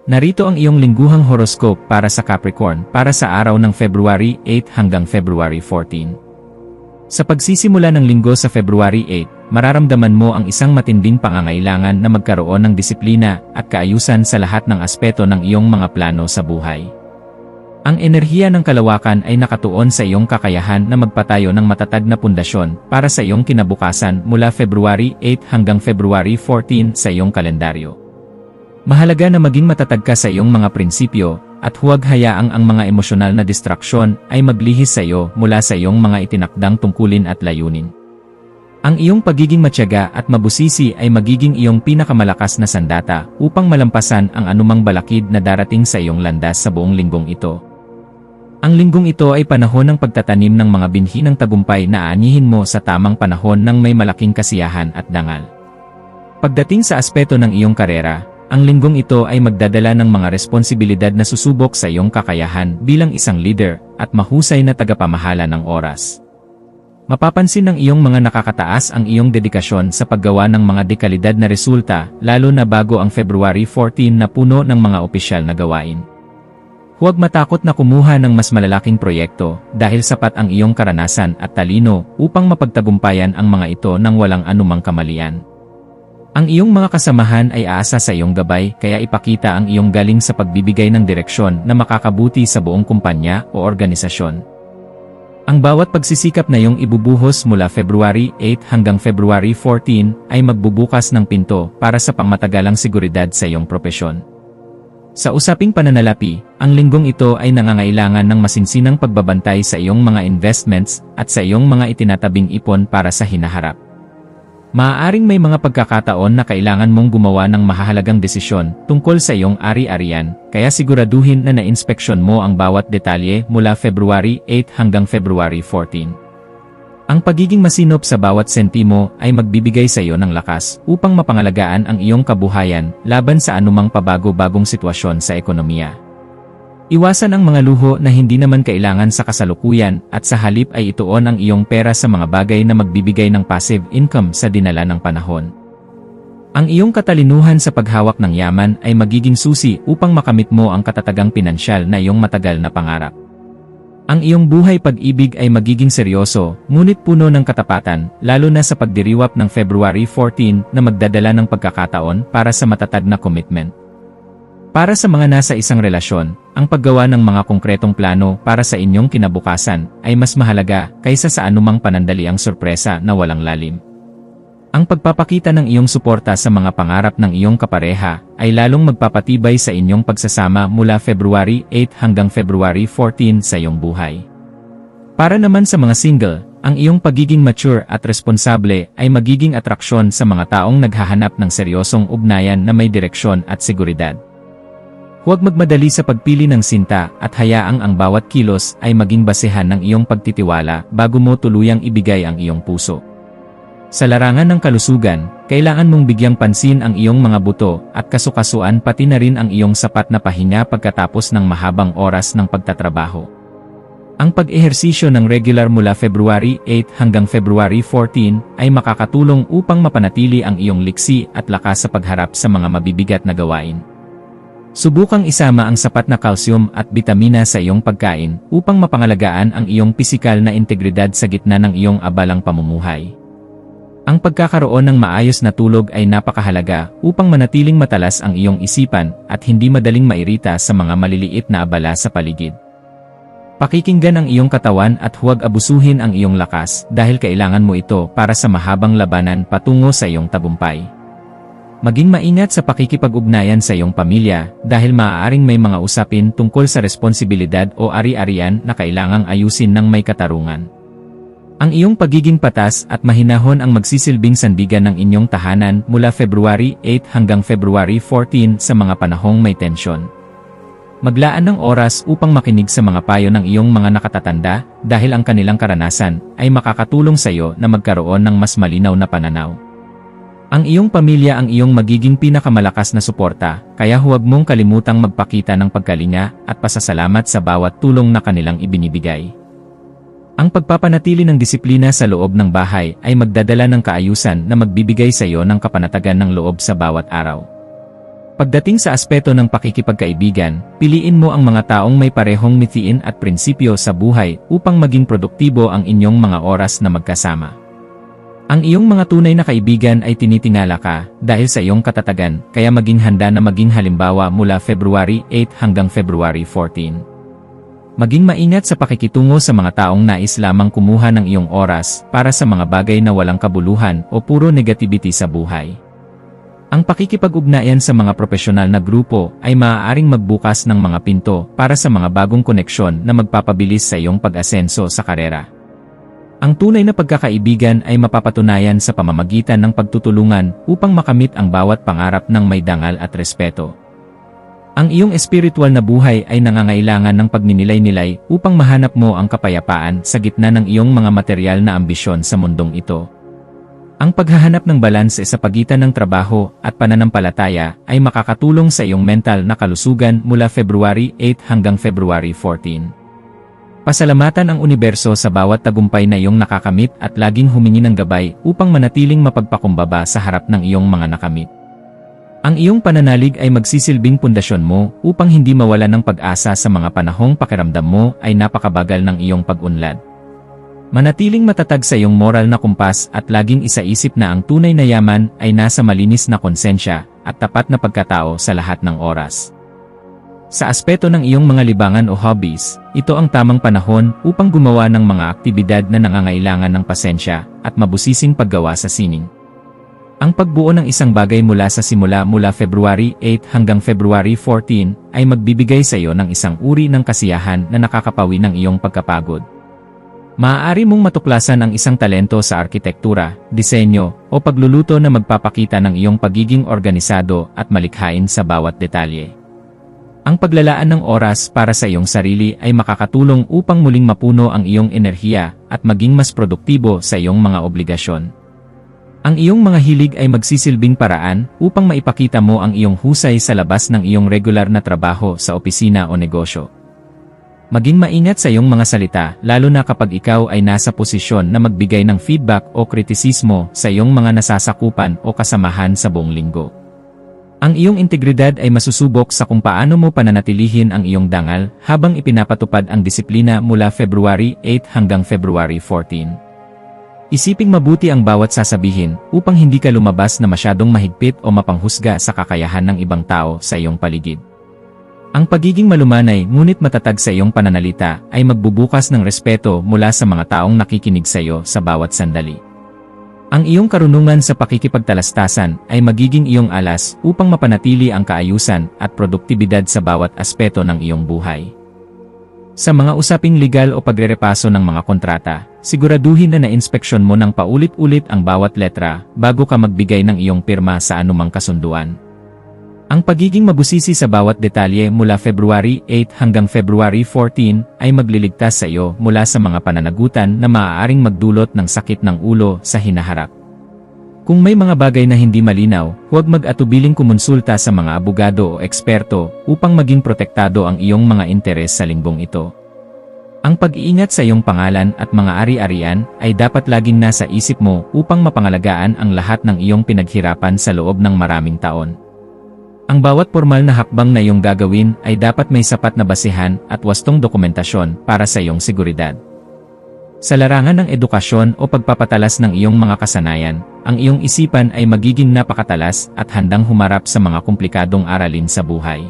Narito ang iyong lingguhang horoscope para sa Capricorn para sa araw ng February 8 hanggang February 14. Sa pagsisimula ng linggo sa February 8, mararamdaman mo ang isang matinding pangangailangan na magkaroon ng disiplina at kaayusan sa lahat ng aspeto ng iyong mga plano sa buhay. Ang enerhiya ng kalawakan ay nakatuon sa iyong kakayahan na magpatayo ng matatag na pundasyon para sa iyong kinabukasan mula February 8 hanggang February 14 sa iyong kalendaryo. Mahalaga na maging matatag ka sa iyong mga prinsipyo, at huwag hayaang ang mga emosyonal na distraksyon ay maglihis sa iyo mula sa iyong mga itinakdang tungkulin at layunin. Ang iyong pagiging matyaga at mabusisi ay magiging iyong pinakamalakas na sandata upang malampasan ang anumang balakid na darating sa iyong landas sa buong linggong ito. Ang linggong ito ay panahon ng pagtatanim ng mga binhi ng tagumpay na aanihin mo sa tamang panahon ng may malaking kasiyahan at dangal. Pagdating sa aspeto ng iyong karera, ang linggong ito ay magdadala ng mga responsibilidad na susubok sa iyong kakayahan bilang isang leader at mahusay na tagapamahala ng oras. Mapapansin ng iyong mga nakakataas ang iyong dedikasyon sa paggawa ng mga dekalidad na resulta, lalo na bago ang February 14 na puno ng mga opisyal na gawain. Huwag matakot na kumuha ng mas malalaking proyekto dahil sapat ang iyong karanasan at talino upang mapagtagumpayan ang mga ito nang walang anumang kamalian. Ang iyong mga kasamahan ay aasa sa iyong gabay, kaya ipakita ang iyong galing sa pagbibigay ng direksyon na makakabuti sa buong kumpanya o organisasyon. Ang bawat pagsisikap na iyong ibubuhos mula February 8 hanggang February 14 ay magbubukas ng pinto para sa pangmatagalang seguridad sa iyong propesyon. Sa usaping pananalapi, ang linggong ito ay nangangailangan ng masinsinang pagbabantay sa iyong mga investments at sa iyong mga itinatabing ipon para sa hinaharap. Maaaring may mga pagkakataon na kailangan mong gumawa ng mahahalagang desisyon tungkol sa iyong ari-arian, kaya siguraduhin na na-inspeksyon mo ang bawat detalye mula February 8 hanggang February 14. Ang pagiging masinop sa bawat sentimo ay magbibigay sa iyo ng lakas upang mapangalagaan ang iyong kabuhayan laban sa anumang pabago-bagong sitwasyon sa ekonomiya. Iwasan ang mga luho na hindi naman kailangan sa kasalukuyan at sa halip ay ituon ang iyong pera sa mga bagay na magbibigay ng passive income sa dinala ng panahon. Ang iyong katalinuhan sa paghawak ng yaman ay magiging susi upang makamit mo ang katatagang pinansyal na iyong matagal na pangarap. Ang iyong buhay pag-ibig ay magiging seryoso, ngunit puno ng katapatan, lalo na sa pagdiriwap ng February 14 na magdadala ng pagkakataon para sa matatag na commitment. Para sa mga nasa isang relasyon, ang paggawa ng mga konkretong plano para sa inyong kinabukasan ay mas mahalaga kaysa sa anumang panandaliang sorpresa na walang lalim. Ang pagpapakita ng iyong suporta sa mga pangarap ng iyong kapareha ay lalong magpapatibay sa inyong pagsasama mula February 8 hanggang February 14 sa iyong buhay. Para naman sa mga single, ang iyong pagiging mature at responsable ay magiging atraksyon sa mga taong naghahanap ng seryosong ugnayan na may direksyon at seguridad. Huwag magmadali sa pagpili ng sinta at hayaang ang bawat kilos ay maging basehan ng iyong pagtitiwala bago mo tuluyang ibigay ang iyong puso. Sa larangan ng kalusugan, kailangan mong bigyang pansin ang iyong mga buto at kasukasuan pati na rin ang iyong sapat na pahinga pagkatapos ng mahabang oras ng pagtatrabaho. Ang pag-ehersisyo ng regular mula February 8 hanggang February 14 ay makakatulong upang mapanatili ang iyong liksi at lakas sa pagharap sa mga mabibigat na gawain. Subukang isama ang sapat na kalsyum at bitamina sa iyong pagkain upang mapangalagaan ang iyong pisikal na integridad sa gitna ng iyong abalang pamumuhay. Ang pagkakaroon ng maayos na tulog ay napakahalaga upang manatiling matalas ang iyong isipan at hindi madaling mairita sa mga maliliit na abala sa paligid. Pakikinggan ang iyong katawan at huwag abusuhin ang iyong lakas dahil kailangan mo ito para sa mahabang labanan patungo sa iyong tagumpay. Maging maingat sa pakikipag-ugnayan sa iyong pamilya dahil maaaring may mga usapin tungkol sa responsibilidad o ari-arian na kailangang ayusin ng may katarungan. Ang iyong pagiging patas at mahinahon ang magsisilbing sandigan ng inyong tahanan mula February 8 hanggang February 14 sa mga panahong may tensyon. Maglaan ng oras upang makinig sa mga payo ng iyong mga nakatatanda dahil ang kanilang karanasan ay makakatulong sa iyo na magkaroon ng mas malinaw na pananaw. Ang iyong pamilya ang iyong magiging pinakamalakas na suporta, kaya huwag mong kalimutang magpakita ng pagkalinga at pasasalamat sa bawat tulong na kanilang ibinibigay. Ang pagpapanatili ng disiplina sa loob ng bahay ay magdadala ng kaayusan na magbibigay sa iyo ng kapanatagan ng loob sa bawat araw. Pagdating sa aspeto ng pakikipagkaibigan, piliin mo ang mga taong may parehong mithiin at prinsipyo sa buhay upang maging produktibo ang inyong mga oras na magkasama. Ang iyong mga tunay na kaibigan ay tinitingala ka dahil sa iyong katatagan, kaya maging handa na maging halimbawa mula February 8 hanggang February 14. Maging maingat sa pakikitungo sa mga taong nais lamang kumuha ng iyong oras para sa mga bagay na walang kabuluhan o puro negativity sa buhay. Ang pakikipag-ugnayan sa mga profesional na grupo ay maaaring magbukas ng mga pinto para sa mga bagong koneksyon na magpapabilis sa iyong pag-asenso sa karera. Ang tunay na pagkakaibigan ay mapapatunayan sa pamamagitan ng pagtutulungan upang makamit ang bawat pangarap ng may dangal at respeto. Ang iyong espiritual na buhay ay nangangailangan ng pagninilay-nilay upang mahanap mo ang kapayapaan sa gitna ng iyong mga material na ambisyon sa mundong ito. Ang paghahanap ng balanse sa pagitan ng trabaho at pananampalataya ay makakatulong sa iyong mental na kalusugan mula February 8 hanggang February 14. Pasalamatan ang universo sa bawat tagumpay na iyong nakakamit at laging humingi ng gabay upang manatiling mapagpakumbaba sa harap ng iyong mga nakamit. Ang iyong pananalig ay magsisilbing pundasyon mo upang hindi mawala ng pag-asa sa mga panahong pakiramdam mo ay napakabagal ng iyong pag-unlad. Manatiling matatag sa iyong moral na kumpas at laging isaisip na ang tunay na yaman ay nasa malinis na konsensya at tapat na pagkatao sa lahat ng oras. Sa aspeto ng iyong mga libangan o hobbies, ito ang tamang panahon upang gumawa ng mga aktibidad na nangangailangan ng pasensya at mabusising paggawa sa sining. Ang pagbuo ng isang bagay mula sa simula mula February 8 hanggang February 14 ay magbibigay sa iyo ng isang uri ng kasiyahan na nakakapawi ng iyong pagkapagod. Maaari mong matuklasan ang isang talento sa arkitektura, disenyo, o pagluluto na magpapakita ng iyong pagiging organisado at malikhain sa bawat detalye. Ang paglalaan ng oras para sa iyong sarili ay makakatulong upang muling mapuno ang iyong enerhiya at maging mas produktibo sa iyong mga obligasyon. Ang iyong mga hilig ay magsisilbing paraan upang maipakita mo ang iyong husay sa labas ng iyong regular na trabaho sa opisina o negosyo. Maging maingat sa iyong mga salita, lalo na kapag ikaw ay nasa posisyon na magbigay ng feedback o kritisismo sa iyong mga nasasakupan o kasamahan sa buong linggo. Ang iyong integridad ay masusubok sa kung paano mo pananatilihin ang iyong dangal habang ipinapatupad ang disiplina mula February 8 hanggang February 14. Isiping mabuti ang bawat sasabihin upang hindi ka lumabas na masyadong mahigpit o mapanghusga sa kakayahan ng ibang tao sa iyong paligid. Ang pagiging malumanay ngunit matatag sa iyong pananalita ay magbubukas ng respeto mula sa mga taong nakikinig sa iyo sa bawat sandali. Ang iyong karunungan sa pakikipagtalastasan ay magiging iyong alas upang mapanatili ang kaayusan at produktibidad sa bawat aspeto ng iyong buhay. Sa mga usaping legal o pagrerepaso ng mga kontrata, siguraduhin na na-inspeksyon mo ng paulit-ulit ang bawat letra bago ka magbigay ng iyong pirma sa anumang kasunduan. Ang pagiging mabusisi sa bawat detalye mula February 8 hanggang February 14 ay magliligtas sa iyo mula sa mga pananagutan na maaaring magdulot ng sakit ng ulo sa hinaharap. Kung may mga bagay na hindi malinaw, huwag mag-atubiling kumonsulta sa mga abogado o eksperto upang maging protektado ang iyong mga interes sa linggong ito. Ang pag-iingat sa iyong pangalan at mga ari-arian ay dapat laging nasa isip mo upang mapangalagaan ang lahat ng iyong pinaghirapan sa loob ng maraming taon. Ang bawat formal na hakbang na iyong gagawin ay dapat may sapat na basihan at wastong dokumentasyon para sa iyong seguridad. Sa larangan ng edukasyon o pagpapatalas ng iyong mga kasanayan, ang iyong isipan ay magiging napakatalas at handang humarap sa mga komplikadong aralin sa buhay.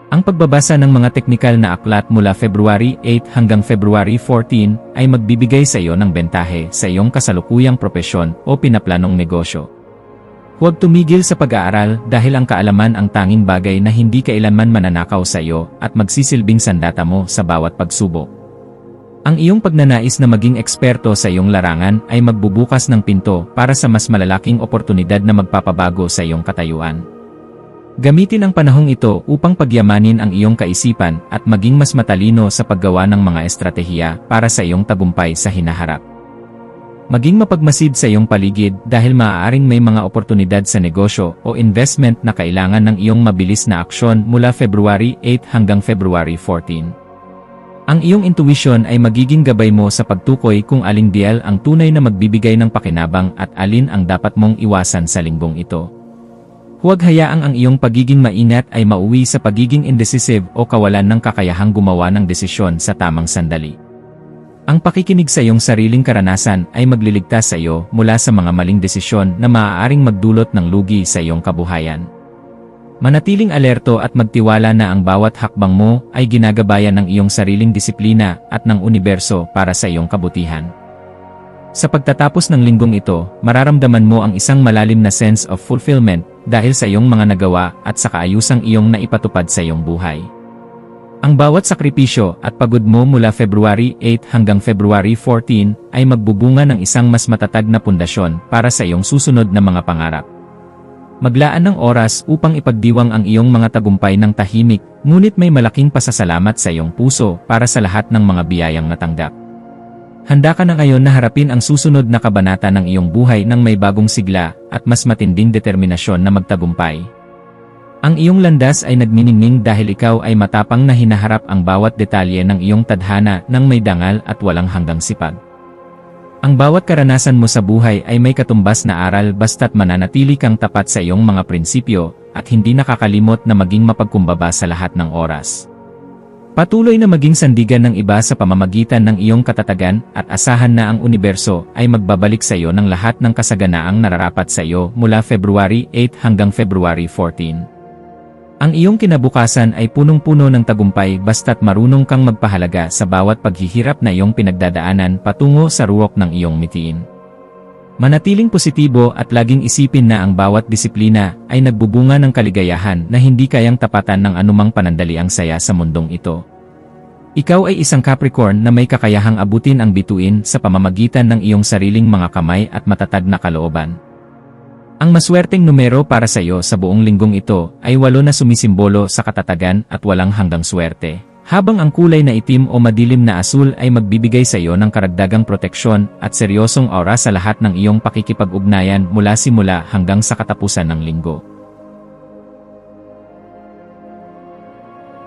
Ang pagbabasa ng mga teknikal na aklat mula February 8 hanggang February 14 ay magbibigay sa iyo ng bentahe sa iyong kasalukuyang propesyon o pinaplanong negosyo. Huwag tumigil sa pag-aaral dahil ang kaalaman ang tanging bagay na hindi kailanman mananakaw sa iyo at magsisilbing sandata mo sa bawat pagsubok. Ang iyong pagnanais na maging eksperto sa iyong larangan ay magbubukas ng pinto para sa mas malalaking oportunidad na magpapabago sa iyong katayuan. Gamitin ang panahong ito upang pagyamanin ang iyong kaisipan at maging mas matalino sa paggawa ng mga estratehiya para sa iyong tagumpay sa hinaharap. Maging mapagmasid sa iyong paligid dahil maaaring may mga oportunidad sa negosyo o investment na kailangan ng iyong mabilis na aksyon mula February 8 hanggang February 14. Ang iyong intuition ay magiging gabay mo sa pagtukoy kung aling dial ang tunay na magbibigay ng pakinabang at alin ang dapat mong iwasan sa linggong ito. Huwag hayaang ang iyong pagiging maingat ay mauwi sa pagiging indecisive o kawalan ng kakayahang gumawa ng desisyon sa tamang sandali. Ang pakikinig sa iyong sariling karanasan ay magliligtas sa iyo mula sa mga maling desisyon na maaaring magdulot ng lugi sa iyong kabuhayan. Manatiling alerto at magtiwala na ang bawat hakbang mo ay ginagabayan ng iyong sariling disiplina at ng universo para sa iyong kabutihan. Sa pagtatapos ng linggong ito, mararamdaman mo ang isang malalim na sense of fulfillment dahil sa iyong mga nagawa at sa kaayusang iyong naipatupad sa iyong buhay. Ang bawat sakripisyo at pagod mo mula February 8 hanggang February 14 ay magbubunga ng isang mas matatag na pundasyon para sa iyong susunod na mga pangarap. Maglaan ng oras upang ipagdiwang ang iyong mga tagumpay ng tahimik, ngunit may malaking pasasalamat sa iyong puso para sa lahat ng mga biyayang natanggap. Handa ka na ngayon na harapin ang susunod na kabanata ng iyong buhay ng may bagong sigla at mas matinding determinasyon na magtagumpay. Ang iyong landas ay nagniningning dahil ikaw ay matapang na hinaharap ang bawat detalye ng iyong tadhana ng may dangal at walang hanggang sipag. Ang bawat karanasan mo sa buhay ay may katumbas na aral basta't mananatili kang tapat sa iyong mga prinsipyo at hindi nakakalimot na maging mapagkumbaba sa lahat ng oras. Patuloy na maging sandigan ng iba sa pamamagitan ng iyong katatagan at asahan na ang universo ay magbabalik sa iyo ng lahat ng kasaganaang nararapat sa iyo mula February 8 hanggang February 14. Ang iyong kinabukasan ay punong-puno ng tagumpay basta't marunong kang magpahalaga sa bawat paghihirap na iyong pinagdadaanan patungo sa ruwok ng iyong mitiin. Manatiling positibo at laging isipin na ang bawat disiplina ay nagbubunga ng kaligayahan na hindi kayang tapatan ng anumang panandaliang saya sa mundong ito. Ikaw ay isang Capricorn na may kakayahang abutin ang bituin sa pamamagitan ng iyong sariling mga kamay at matatag na kalooban. Ang maswerteng numero para sa iyo sa buong linggong ito ay 8 na sumisimbolo sa katatagan at walang hanggang swerte. Habang ang kulay na itim o madilim na asul ay magbibigay sa iyo ng karagdagang proteksyon at seryosong aura sa lahat ng iyong pakikipag-ugnayan mula simula hanggang sa katapusan ng linggo.